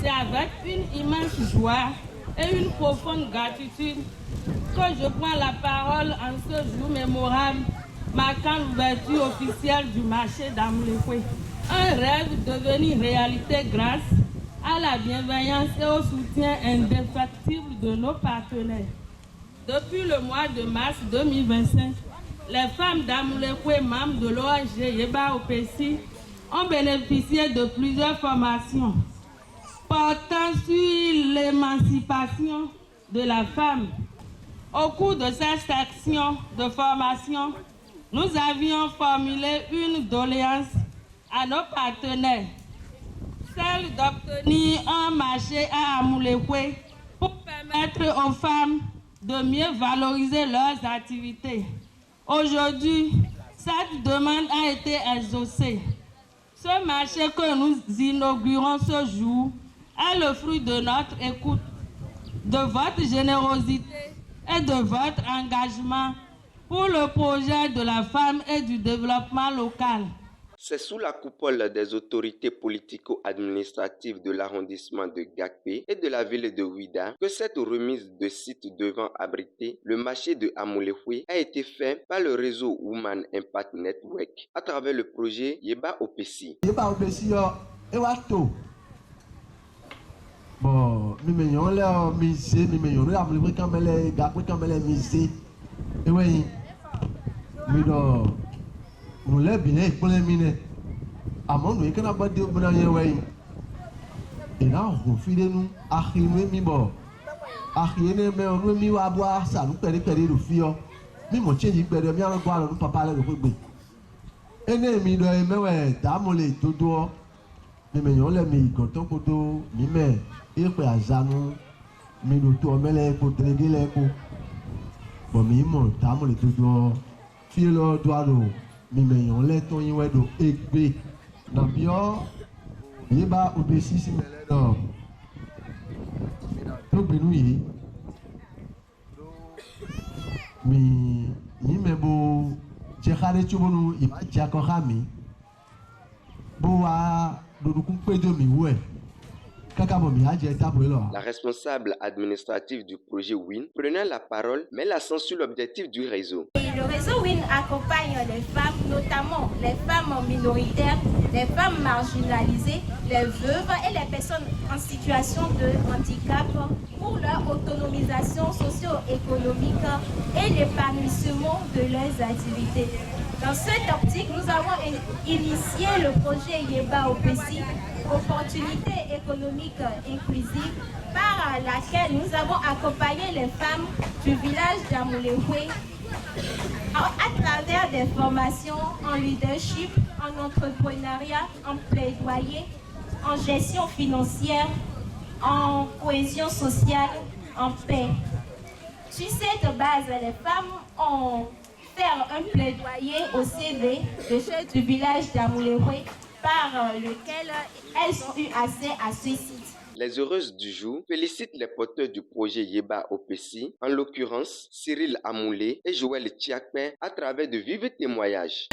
C'est avec une immense joie et une profonde gratitude que je prends la parole en ce jour mémorable marquant l'ouverture officielle du marché d'Amoulekwe. Un rêve devenu réalité grâce à la bienveillance et au soutien indéfectible de nos partenaires. Depuis le mois de mars 2025, les femmes d'Amoulekwe, membres de l'ONG Yeba Opesi, ont bénéficié de plusieurs formations portant sur l'émancipation de la femme. Au cours de cette section de formation, nous avions formulé une doléance à nos partenaires, celle d'obtenir un marché à Amoulekwe pour permettre aux femmes de mieux valoriser leurs activités. Aujourd'hui, cette demande a été exaucée. Ce marché que nous inaugurons ce jour est le fruit de notre écoute, de votre générosité et de votre engagement pour le projet de la femme et du développement local. C'est sous la coupole des autorités politico-administratives de l'arrondissement de Gakpé et de la ville de Ouida que cette remise de site devant abriter le marché de Amoulekwe a été faite par le réseau Women Impact Network à travers le projet Yeba Opesi. Yeba Opesi bon, nous avons misé, nous avons mis Gakpé comme les misé. Et oui, nous l'avons bien pour les mines. Amon nous qu'on a pas de bon année ouais. Et là on file nous achimé mi bon. Achimé mais on mi wa boire ça nous perdre le fio. Mi mo change perdre mi an gwa nous papa le ko gbe. Ene mi do e mewe ta mo le todo. Mi yon le mi gonton koto mi me e pe azanu mi do to mele ko trege le ko. Bon mi mo ta mo le todo. Filo doado mi me yon le ton yin wedo egbe. Nabio Yeba Opesi si mele do to binu yi mi yi mebo chekare chubonu iba jako hami bo wa dodukun pejo mi we. La responsable administrative du projet WIN prenait la parole, mais l'accent sur l'objectif du réseau. Le réseau WIN accompagne les femmes, notamment les femmes minoritaires, les femmes marginalisées, les veuves et les personnes en situation de handicap pour leur autonomisation socio-économique et l'épanouissement de leurs activités. Dans cette optique, nous avons initié le projet Yeba Opesi, opportunité économique inclusive, par laquelle nous avons accompagné les femmes du village d'Amoulekwe à travers des formations en leadership, en entrepreneuriat, en plaidoyer, en gestion financière, en cohésion sociale, en paix. Sur cette base, les femmes ont fait un plaidoyer au CV de chef du village d'Amoulekwe par lequel elles ont eu accès à ce site. Les heureuses du jour félicitent les porteurs du projet Yeba Opesi, en l'occurrence Cyril Amoulé et Joël Tchiakpe, à travers de vifs témoignages.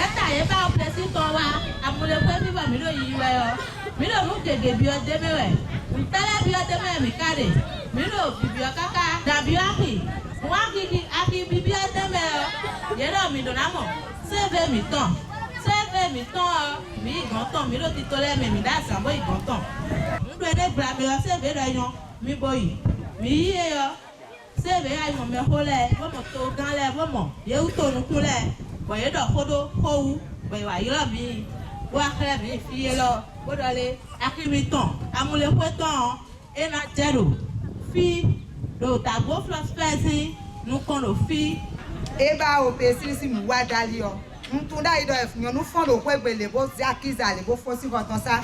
Yeba Opesi si mwa dalio. Mtunda ido efunyo nu fondo kwegbele bo ziakiza le bo fosi kotonsa.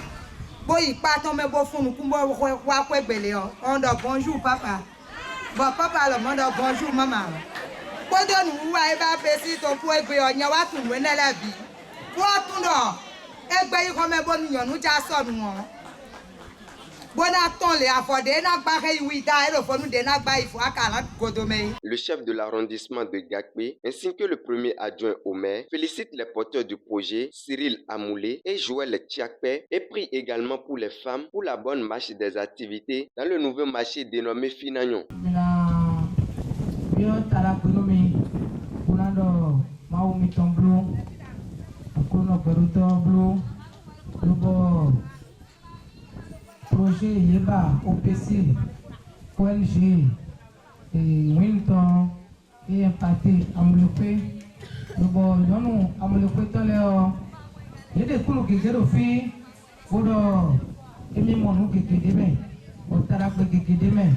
Bo ipa ton me bo funu kumbo wa kwegbele o. Ondo bonjour papa. Bon papa le mondo bonjour maman. Bo do nu wa Yeba Opesi to kwegbe o nya wa tun we na la bi. Wo tun do egbe yi ko me bo nu yan nu ja so nu won. Le chef de l'arrondissement de Gakpé, ainsi que le premier adjoint au maire, félicite les porteurs du projet, Cyril Amoulé et Joël Tchakpé, et prie également pour les femmes pour la bonne marche des activités dans le nouveau marché dénommé Finagnon. Projet Yeba, OPC, ONG, Winton, et Empathie, Amoulopé. Nous avons Amoulopé dans l'air. Il y a des cours qui sont faits pour aimer mon qui est demain. Au Tarapé qui est demain.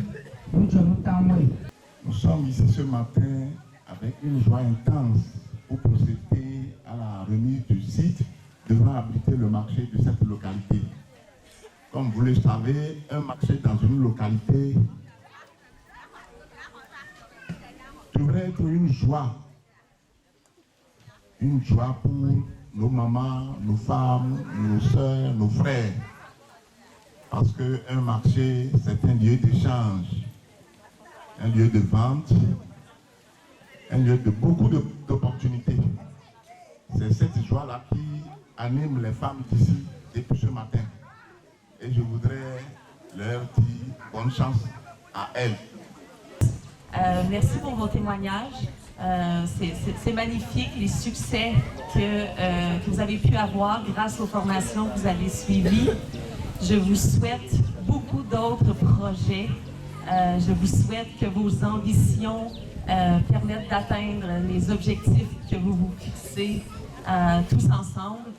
Nous sommes ici ce matin avec une joie intense pour procéder à la remise du site devant abriter le marché de cette localité. Comme vous le savez, un marché dans une localité devrait être une joie pour nos mamans, nos femmes, nos soeurs, nos frères. Parce qu'un marché, c'est un lieu d'échange, un lieu de vente, un lieu de beaucoup d'opportunités. C'est cette joie-là qui anime les femmes d'ici depuis ce matin. Et je voudrais leur dire bonne chance à elles. Merci pour vos témoignages. C'est magnifique les succès que vous avez pu avoir grâce aux formations que vous avez suivies. Je vous souhaite beaucoup d'autres projets. Je vous souhaite que vos ambitions permettent d'atteindre les objectifs que vous vous fixez tous ensemble.